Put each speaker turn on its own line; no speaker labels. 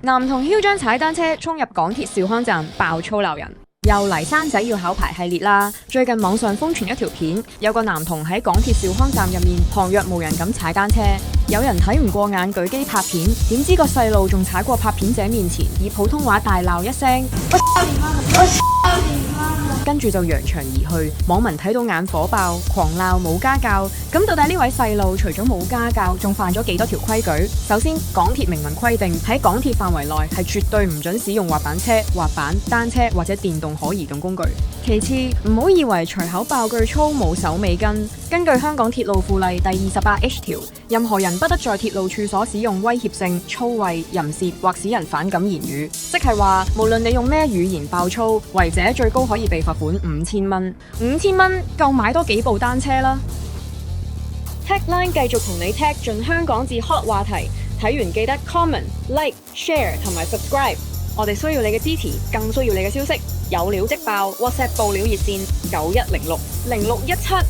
男童囂張踩單車衝入港鐵兆康站爆粗鬧人。又嚟生仔要考牌系列啦！最近網上瘋傳一條片，有個男童喺港鐵兆康站入面旁若無人咁踩單車，有人睇唔過眼舉機拍片，點知個細路仲踩過拍片者面前，以普通話大鬧一聲，跟住就揚長而去。網民睇到眼火爆，狂鬧冇家教。咁到底呢位細路除咗冇家教，仲犯咗幾多條規矩？首先，港鐵明文規定喺港鐵範圍內係絕對唔准使用滑板車、滑板、單車或者電動可移動工具。其次，唔好以為隨口爆句粗冇手尾跟。根據香港鐵路附例第28H 條，任何人不得在鐵路處所使用威脅性、粗穢、淫褻或使人反感言語。即係話，無論你用咩語言爆粗，違者最高可以被罰款5000蚊。5000蚊夠買多幾部單車啦。Tagline 繼續同你 tag 進香港至 hot 話題，睇完記得 comment、like、share 同埋 subscribe。我哋需要你嘅支持，更需要你嘅消息。有料即爆 ，WhatsApp 報料熱線91060617。